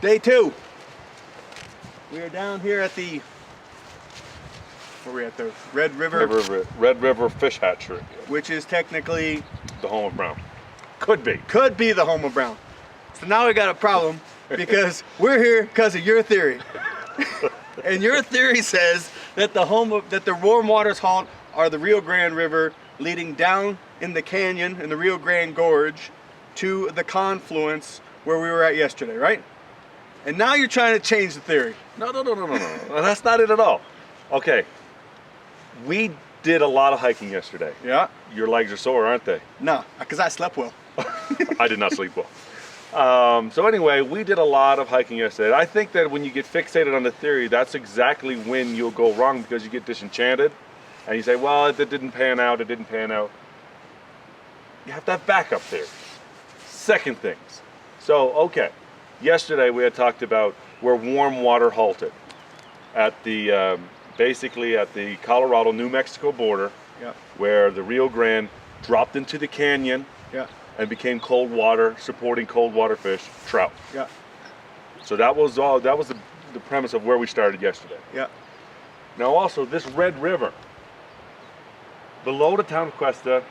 Day 2. We are down here at the, where are we at, the Red River Fish Hatchery. which is technically The home of Brown. Could be. could be the home of Brown. So now we got a problem because we're here because of your theory. And your theory says that the warm waters halt are the Rio Grande River leading down in the canyon in the Rio Grande Gorge to the confluence where we were at yesterday, right? And now you're trying to change the theory. No. That's not it at all. Okay. We did a lot of hiking yesterday. Yeah? Your legs are sore, aren't they? No, because I slept well. I did not sleep well. So anyway, we did a lot of hiking yesterday. I think that when you get fixated on the theory, that's exactly when you'll go wrong, because you get disenchanted and you say, well, it didn't pan out, it didn't pan out. You have to have backup theories. Second things. So, okay, yesterday we had talked about where warm water halted at the, basically at the Colorado-New Mexico border, Yeah. where the Rio Grande dropped into the canyon Yeah. and became cold water, supporting cold water fish, trout. Yeah. So that was all. That was the premise of where we started yesterday. Yeah. Now also, this Red River, below the town of Cuesta,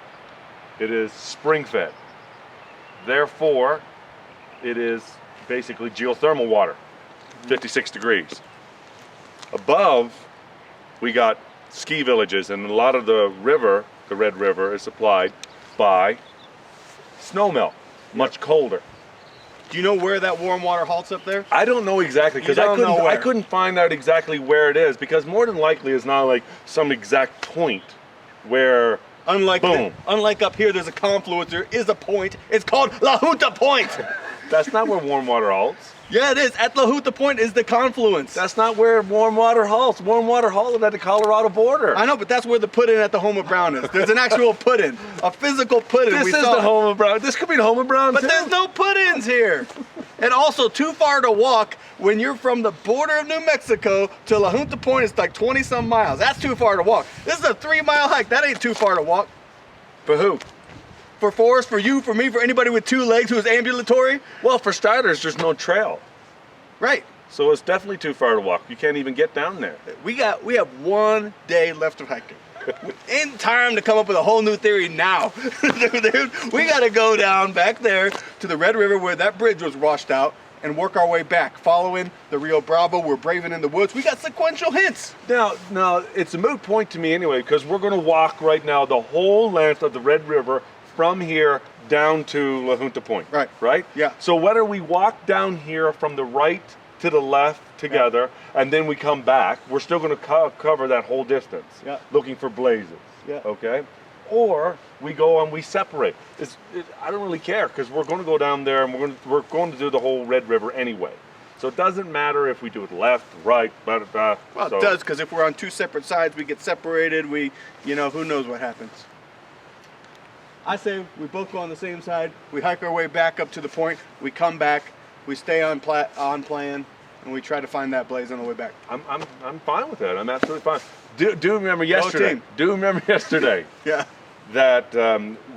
it is spring-fed. Therefore, it is basically geothermal water, 56 degrees. Above, we got ski villages, and a lot of the river, the Red River, is supplied by snowmelt, much colder. Do you know where that warm water halts up there? I don't know exactly, because You don't know I where. couldn't find out exactly where it is, because more than likely it's not like some exact point where Unlike up here, there's a confluence. There is a point. It's called La Junta Point. that's not where warm water halts. Yeah, it is. At La Junta Point is the confluence. That's not where warm water halts. Warm water halted at the Colorado border. I know, but that's where the put-in at the home of Brown is. There's an actual put-in, a physical put-in. This is the home of Brown. This could be the home of Brown, But too. there's no put-ins here. And also too far to walk when you're from the border of New Mexico to La Junta Point. It's like 20-some miles. That's too far to walk. This is a 3-mile hike. That ain't too far to walk. For who? For Forrest, for you, for me, for anybody with 2 legs who is ambulatory. Well, for starters, there's no trail. Right. So it's definitely too far to walk. You can't even get down there. We have 1 day left of hiking. In time to come up with a whole new theory now. Dude, we got to go down back there to the Red River where that bridge was washed out and work our way back, following the Rio Bravo. We're braving in the woods. We got sequential hints. Now, it's a moot point to me anyway, because we're going to walk right now the whole length of the Red River from here down to La Junta Point. Right. Right? Yeah. So whether we walk down here from the right to the left together, and then we come back, we're still going to cover that whole distance, Yeah. looking for blazes. Yeah. Okay? Or we go and we separate. I don't really care, because we're going to go down there and we're going to do the whole Red River anyway. So it doesn't matter if we do it left, right, blah, blah, blah. Well, So- it does, because if we're on 2 separate sides, we get separated. Who knows what happens. I say we both go on the same side. We hike our way back up to the point. We come back. We stay on plan, and we try to find that blaze on the way back. I'm fine with that. I'm absolutely fine. Do remember yesterday? team. Do remember yesterday Yeah. that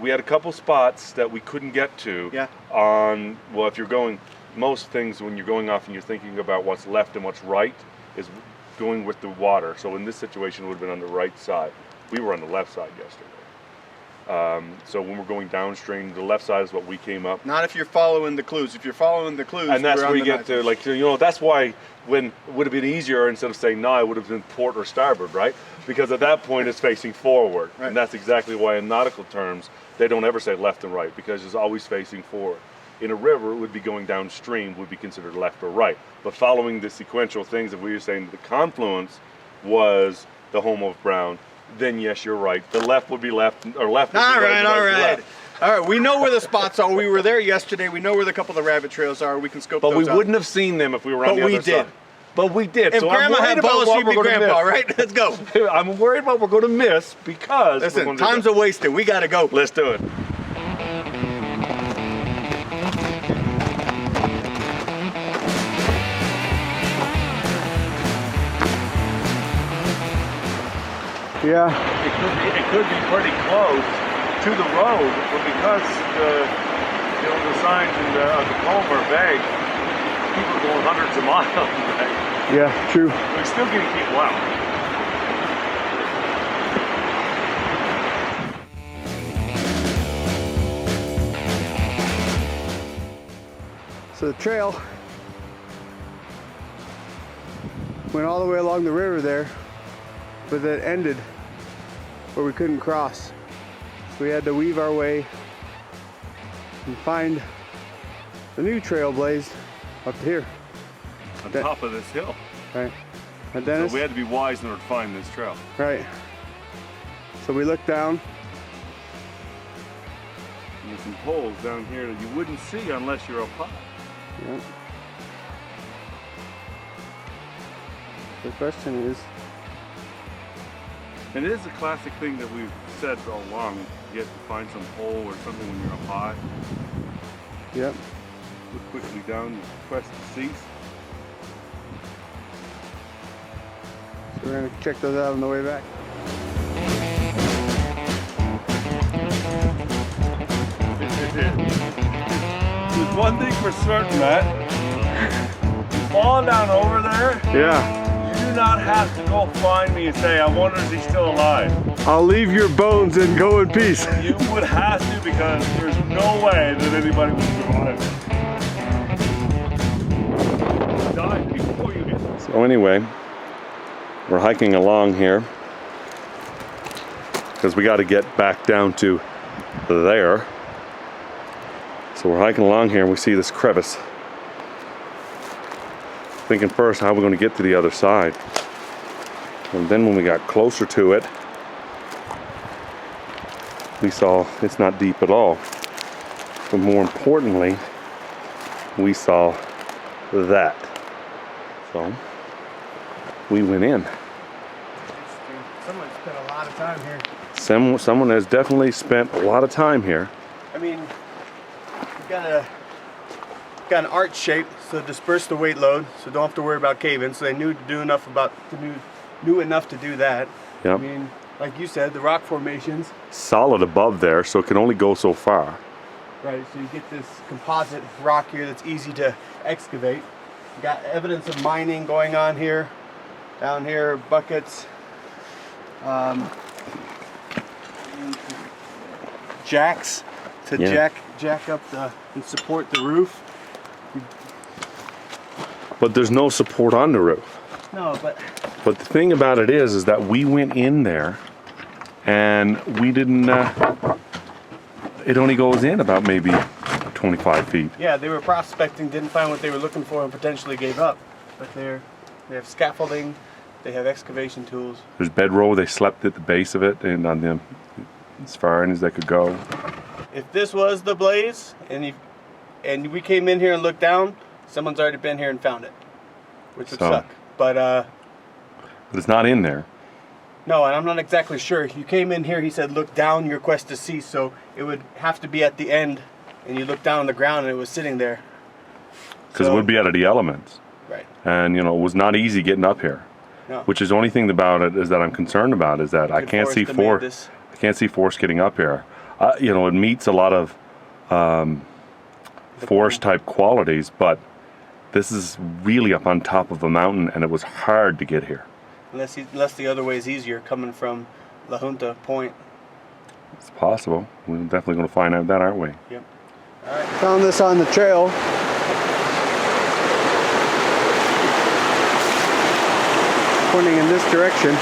we had a couple spots that we couldn't get to. Yeah. Well, if you're going, most things when you're going off and you're thinking about what's left and what's right is going with the water. So in this situation, it would have been on the right side. We were on the left side yesterday. So when we're going downstream, the left side is what we came up. Not if you're following the clues. If you're following the clues, And that's we're on where you the get to, that's why when it would have been easier, instead of saying no, it would have been port or starboard, right? Because at that point it's facing forward. Right. And that's exactly why in nautical terms, they don't ever say left and right, because it's always facing forward. In a river, it would be going downstream, would be considered left or right. But following the sequential things, if we were saying the confluence was the home of Brown, then yes, you're right. The left would be left, or left would be All right. right. All right, we know where the spots are. We were there yesterday. We know where the couple of rabbit trails are. We can scope But those we out. wouldn't have seen them if we were on But the we other did. side. But we did. If So I'm Grandma worried had about balls, what she'd we're be gonna Grandpa, miss. right? Let's go. I'm worried about what we're going to miss because we're Listen, going to time's a wasting. We got to go. Let's do it. Yeah. It could be pretty close to the road, but because the signs in the Culver are vague, people are going hundreds of miles today. Yeah, true. We're still getting people out. So the trail went all the way along the river there, but it ended where we couldn't cross. So we had to weave our way and find the new trail blazed up here. On top of this hill. Right. And Dennis? So we had to be wise in order to find this trail. Right. So we looked down. And there's some holes down here that you wouldn't see unless you're up high. Yep. The question is, and it is a classic thing that we've said all along. You have to find some hole or something when you're up high. yep. Look quickly down, you press the cease. So we're gonna check those out on the way back. There's one thing for certain, Matt. You fall down over there, Yeah. you do not have to go find me and say, I wonder is he still alive. I'll leave your bones and go in peace. You would have to, because there's no way that anybody would survive. Die before you get there. So anyway, we're hiking along here because we got to get back down to there. So we're hiking along here and we see this crevice. Thinking first, how are we going to get to the other side? And then when we got closer to it, we saw it's not deep at all. But more importantly, we saw that. So we went in. Someone spent a lot of time here. Someone has definitely spent a lot of time here. I mean, we got an arch shape, so disperse the weight load, so don't have to worry about caving. So they knew enough to do that. Yep. I mean, like you said, the rock formations. Solid above there, so it can only go so far. Right, so you get this composite rock here that's easy to excavate. You got evidence of mining going on here. Down here, buckets. Jacks to Yeah. jack up and support the roof. But there's no support on the roof. No, but But the thing about it is that we went in there and we didn't, it only goes in about maybe 25 feet. yeah, they were prospecting, didn't find what they were looking for, and potentially gave up. But they have scaffolding, they have excavation tools. There's bedroll, they slept at the base of it and on them as far in as they could go. If this was the blaze, and we came in here and looked down, someone's already been here and found it, which would So- suck. But But it's not in there. no, and I'm not exactly sure. You came in here, he said, look down, your quest to cease. So it would have to be at the end, and you look down on the ground and it was sitting there. Because So- it would be out of the elements. Right. And, you know, it was not easy getting up here. No. Which is the only thing about it is that I'm concerned about is that I Good can't see Forrest made Forrest. this. I can't see Forrest getting up here. You know, it meets a lot of Forrest type qualities, but this is really up on top of a mountain, and it was hard to get here. Unless the other way is easier, coming from La Junta Point. It's possible. We're definitely going to find out that, aren't we? Yep. All right. Found this on the trail. Pointing in this direction.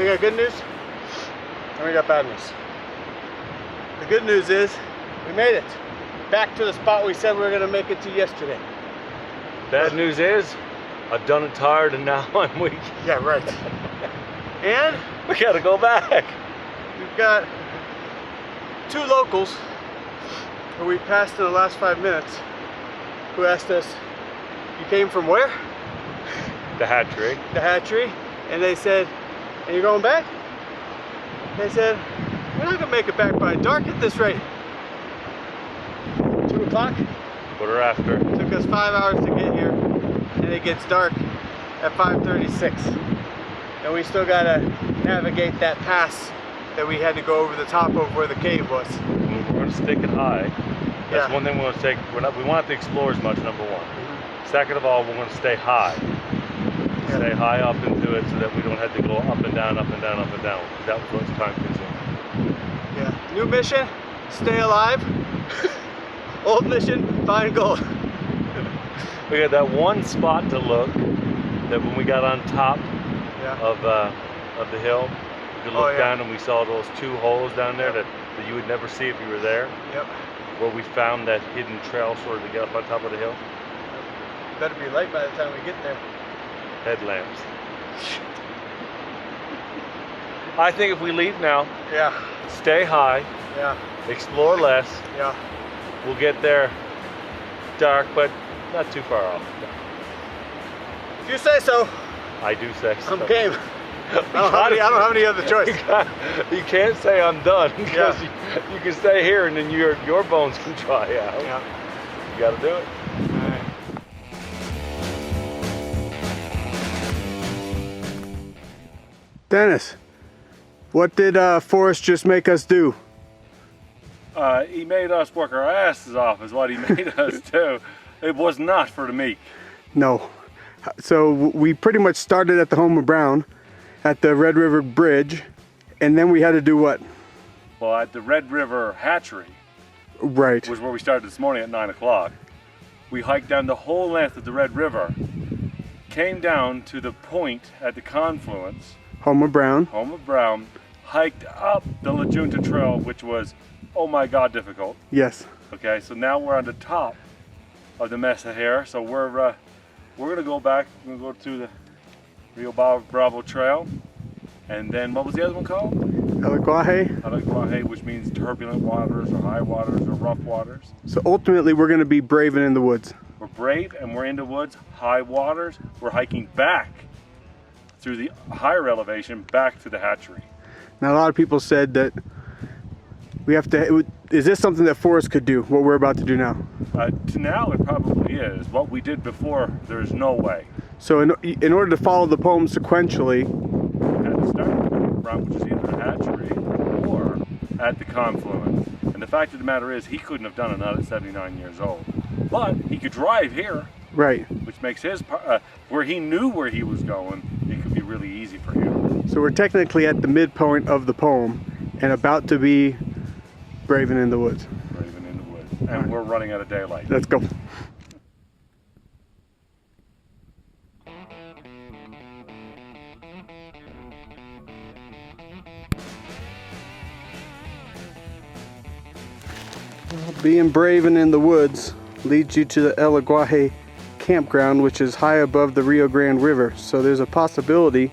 got good news and we got bad news. The good news is we made it back to the spot we said we were going to make it to yesterday. Bad news is, I've done it tired and now I'm weak. Yeah, right. And We gotta go back. we've got 2 locals who we passed in the last 5 minutes who asked us, you came from where? The hatchery. The hatchery. And they said, and you're going back? They said, we're not gonna make it back by dark at this rate. 2 o'clock. Quarter after. Took us 5 hours to get here, and it gets dark at 5:36. And we still gotta navigate that pass that we had to go over the top of where the cave was. We're gonna stick it high. That's Yeah. one thing we want to take. We want to explore as much, number one. Second of all, we're going to stay high. Stay high up into it so that we don't have to go up and down, up and down, up and down. That was what's time consuming. Yeah. New mission, stay alive. Old mission, find gold. We had that one spot to look that when we got on top Yeah. of the hill, we could look down and we saw those 2 holes down there that you would never see if you were there. Yep. Where we found that hidden trail sort of to get up on top of the hill. Better be light by the time we get there. Headlamps. I think if we leave now, Yeah. stay high, Yeah. explore less, Yeah. we'll get there dark, but not too far off. If you say so, I do say so. I'm game. I don't have any other choice. You can't say I'm done because Yeah. you can stay here and then your bones can dry out. Yeah. You got to do it. All right. Dennis, what did Forrest just make us do? He made us work our asses off is what he made us do. It was not for the meek. No. So we pretty much started at the Homer Brown at the Red River Bridge, and then we had to do what? Well, at the Red River Hatchery Right. was where we started this morning at 9 o'clock. We hiked down the whole length of the Red River, came down to the point at the confluence, Homer Brown. Homer Brown, hiked up the La Junta Trail, which was, oh my God, difficult. Yes. Okay, so now we're on the top of the Mesa here, so we're gonna go back. We're gonna go to the Rio Bravo Trail, and then what was the other one called? El Aguaje. El Aguaje, which means turbulent waters or high waters or rough waters. So ultimately we're going to be braving in the woods. We're brave and we're in the woods, high waters. We're hiking back through the higher elevation back to the hatchery. Now a lot of people said that we have to, is this something that Forrest could do, what we're about to do now? To now it probably is. What we did before, there's no way. So in order to follow the poem sequentially, At the start route, which is either the hatchery or at the confluence. And the fact of the matter is, he couldn't have done it not at 79 years old. But he could drive here, right. which makes his, where he knew where he was going, it could be really easy for him. So we're technically at the midpoint of the poem and about to be braving in the woods. Braving in the woods. And we're running out of daylight. Let's go. Being brave and in the woods leads you to the El Aguaje campground, which is high above the Rio Grande River. So there's a possibility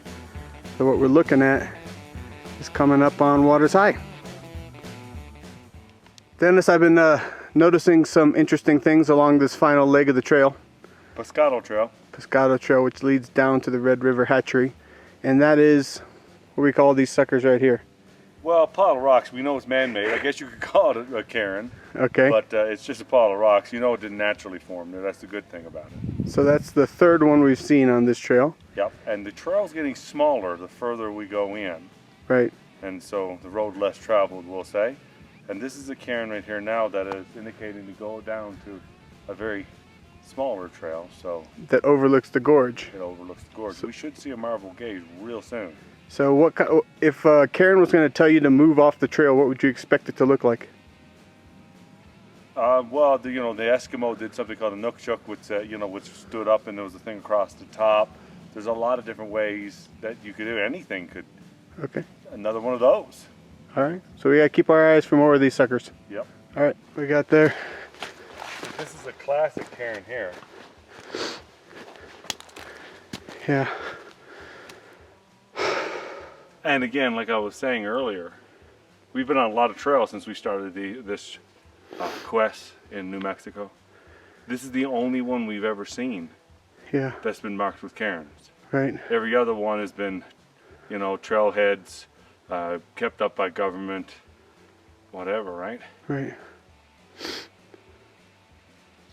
that what we're looking at is coming up on water's high. Dennis, I've been noticing some interesting things along this final leg of the trail. Pescado Trail. Pescado Trail, which leads down to the Red River Hatchery. And that is what we call these suckers right here. Well, a pile of rocks, we know it's man-made. I guess you could call it a cairn. Okay. But it's just a pile of rocks. You know it didn't naturally form there. That's the good thing about it. So that's the third one we've seen on this trail. Yep. And the trail's getting smaller the further we go in. Right. And so the road less traveled, we'll say. And this is a cairn right here now that is indicating to go down to a very smaller trail. So That overlooks the gorge. it overlooks the gorge. We should see a marble gauge real soon. So what if Karen was going to tell you to move off the trail, what would you expect it to look like? Well, the Eskimo did something called a nukchuk, which which stood up and there was a thing across the top. There's a lot of different ways that you could do. Anything could Okay. Another one of those. All right. So we gotta keep our eyes for more of these suckers. Yep. All right. We got there. This is a classic cairn here. Yeah. And again, like I was saying earlier, we've been on a lot of trails since we started this quest in New Mexico. This is the only one we've ever seen Yeah. that's been marked with cairns. Right. Every other one has been, you know, trailheads, kept up by government, whatever, right? Right.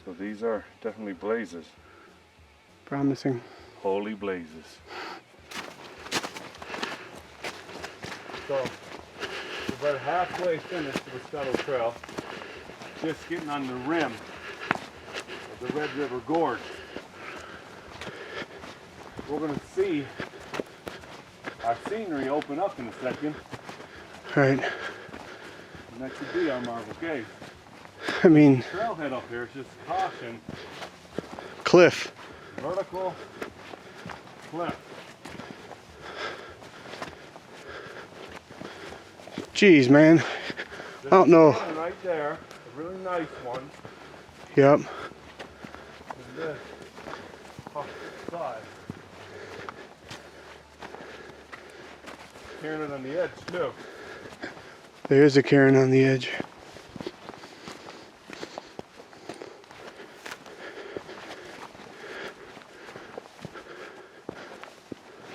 So these are definitely blazes. Promising. Holy blazes. So, we're about halfway finished with Scuttle Trail. Just getting on the rim of the Red River Gorge. We're going to see our scenery open up in a second. Right. And that should be our Marble Cave. I mean, Trailhead up here is just caution, cliff. vertical cliff. Jeez, man. I don't know. One right there, a really nice one. Yep. And this off the side. Hearing it on the edge too. There's a cairn on the edge.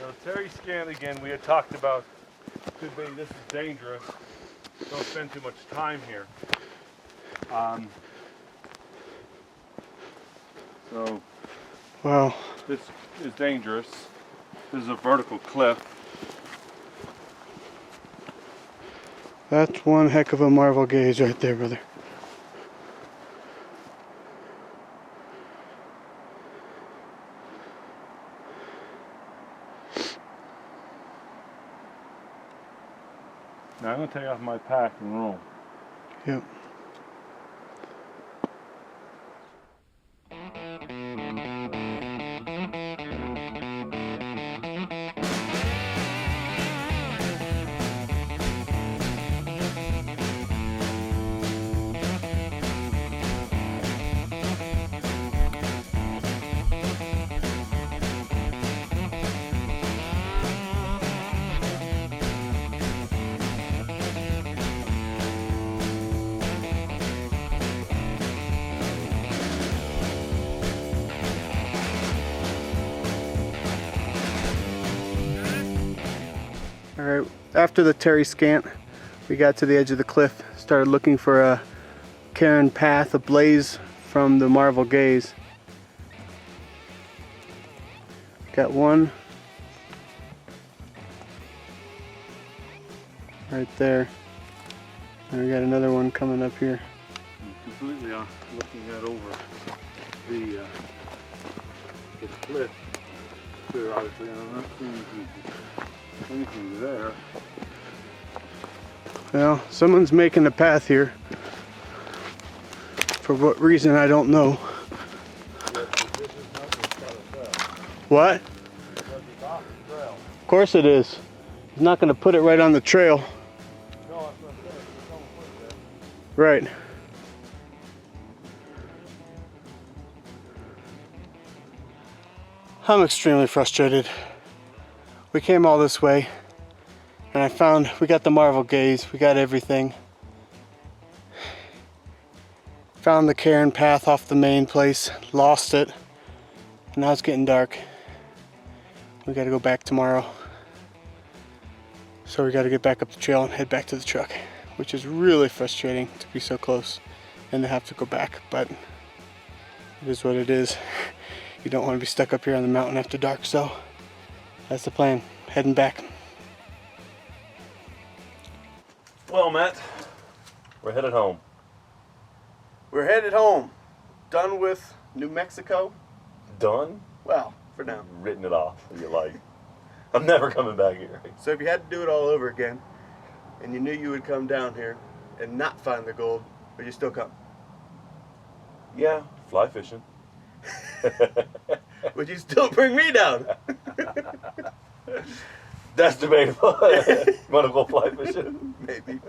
Now Terry Scan again, we had talked about could be this is dangerous. Don't spend too much time here. So Wow. this is dangerous. This is a vertical cliff. That's one heck of a marvel gaze right there, brother. Now I'm going to take off my pack and roll. Yep. Alright, after the Terry Scant, we got to the edge of the cliff, started looking for a cairn path ablaze from the Marvel Gaze. Got one right there, and we got another one coming up here. I'm completely looking at over the cliff. Here, obviously, I'm not seeing anything there. Well, someone's making a path here. For what reason, I don't know. What? Of course it is. He's not going to put it right on the trail. Right. I'm extremely frustrated. We came all this way, and I found we got the Marvel Gaze, we got everything. Found the cairn path off the main place, lost it, and now it's getting dark. We gotta go back tomorrow. So we gotta get back up the trail and head back to the truck, which is really frustrating to be so close and to have to go back, but it is what it is. You don't want to be stuck up here on the mountain after dark, so that's the plan, heading back. Well, Matt, we're headed home. We're headed home. Done with New Mexico. Done? Well, for now. Written it off, if you like. I'm never coming back here. So if you had to do it all over again, and you knew you would come down here and not find the gold, would you still come? Yeah, fly fishing. Would you still bring me down? That's debatable. Want to go fly fishing? Maybe.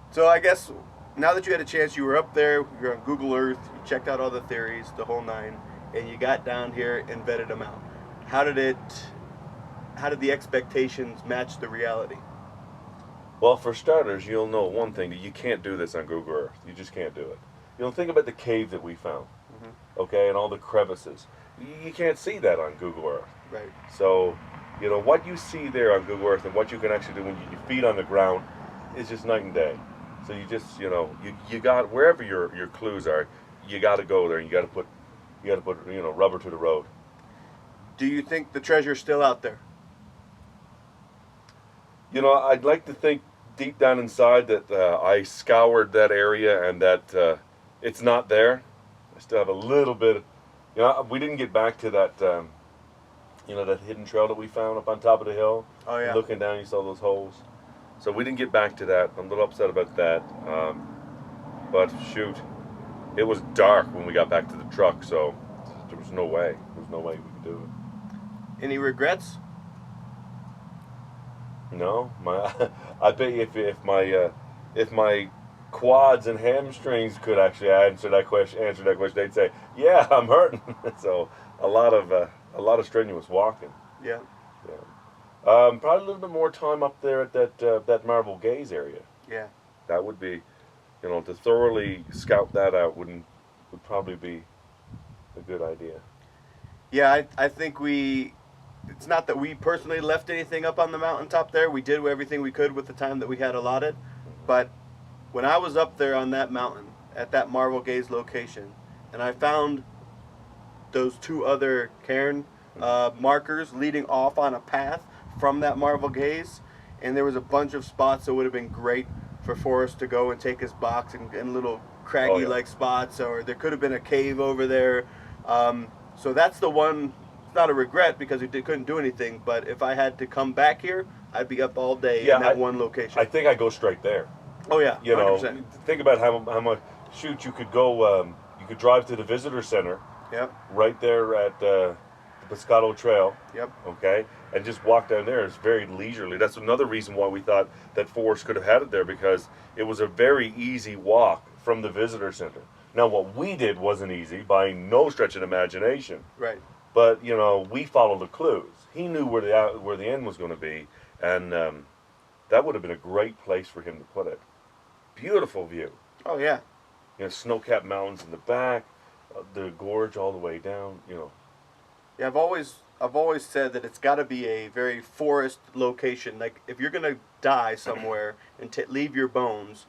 So I guess now that you had a chance, you were up there, you're on Google Earth, you checked out all the theories, the whole nine, and you got down here and vetted them out. How did the expectations match the reality? Well, for starters, you'll know one thing, that you can't do this on Google Earth. You just can't do it. You know, think about the cave that we found, okay, and all the crevices. You can't see that on Google Earth. Right. So, you know, what you see there on Google Earth and what you can actually do when you feet on the ground is just night and day. So you just, you know, you got, wherever your clues are, you got to go there and you got to put, you know, rubber to the road. Do you think the treasure's still out there? You know, I'd like to think deep down inside that I scoured that area and that it's not there. I still have a little bit, you know, we didn't get back to that, you know, that hidden trail that we found up on top of the hill. Oh, yeah. Looking down, you saw those holes. So we didn't get back to that. I'm a little upset about that. But shoot, it was dark when we got back to the truck, so there was no way. There was no way we could do it. Any regrets? No, I bet you if my quads and hamstrings could actually answer that question, they'd say, "Yeah, I'm hurting." So a lot of strenuous walking. Yeah. Probably a little bit more time up there at that Marble Gaze area. Yeah. That would be, you know, to thoroughly scout that out would probably be a good idea. Yeah, I think it's not that we personally left anything up on the mountaintop there. We did everything we could with the time that we had allotted. But when I was up there on that mountain, at that Marble Gaze location, and I found those two other cairn markers leading off on a path from that Marble Gaze, and there was a bunch of spots that would have been great for Forrest to go and take his box and little craggy-like spots, or there could have been a cave over there. So that's the one. It's not a regret because we couldn't do anything, but if I had to come back here, I'd be up all day in that one location. I think I go straight there. Oh yeah, 100%. You know, think about how much. Shoot, you could go. You could drive to the visitor center. Yep. Right there at the Pescado Trail. Yep. Okay, and just walk down there. It's very leisurely. That's another reason why we thought that Forrest could have had it there, because it was a very easy walk from the visitor center. Now, what we did wasn't easy by no stretch of imagination. Right. But you know, we followed the clues. He knew where the end was going to be, and that would have been a great place for him to put it. Beautiful view. Oh yeah. You know, snow-capped mountains in the back, the gorge all the way down. You know. Yeah, I've always said that it's got to be a very forest location. Like if you're gonna die somewhere and leave your bones,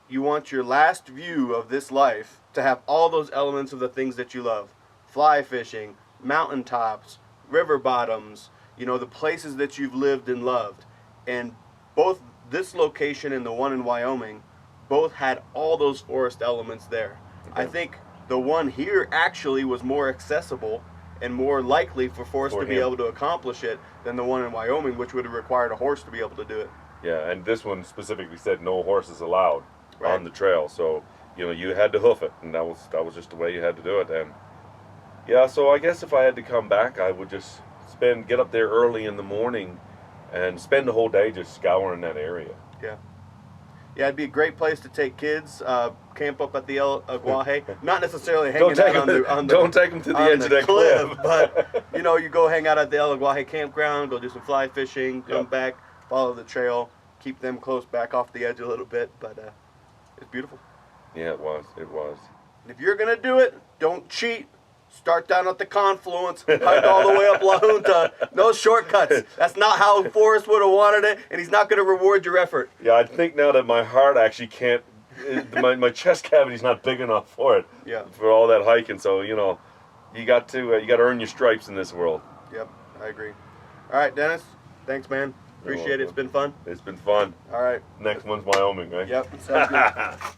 you want your last view of this life to have all those elements of the things that you love: fly fishing, mountaintops, river bottoms, you know, the places that you've lived and loved. And both this location and the one in Wyoming both had all those forest elements there. Okay. I think the one here actually was more accessible and more likely for Forrest to be able to accomplish it than the one in Wyoming, which would have required a horse to be able to do it. Yeah, and this one specifically said no horses allowed on the trail, so you know, you had to hoof it, and that was just the way you had to do it. And yeah, so I guess if I had to come back, I would just get up there early in the morning and spend the whole day just scouring that area. Yeah. Yeah, it'd be a great place to take kids, camp up at the El Aguaje. Not necessarily hanging out on the don't take them to the edge of that cliff. But, you know, you go hang out at the El Aguaje campground, go do some fly fishing, come back, follow the trail, keep them close back off the edge a little bit. But it's beautiful. Yeah, it was. It was. And if you're going to do it, don't cheat. Start down at the confluence, hike all the way up La Junta. No shortcuts. That's not how Forrest would have wanted it, and he's not going to reward your effort. Yeah, I think now that my heart actually can't, my chest cavity's not big enough for it. Yeah. For all that hiking, so you know, you got to earn your stripes in this world. Yep, I agree. All right, Dennis. Thanks, man. Appreciate it. It's been fun. It's been fun. All right. Next one's Wyoming, right? Yep. Sounds good.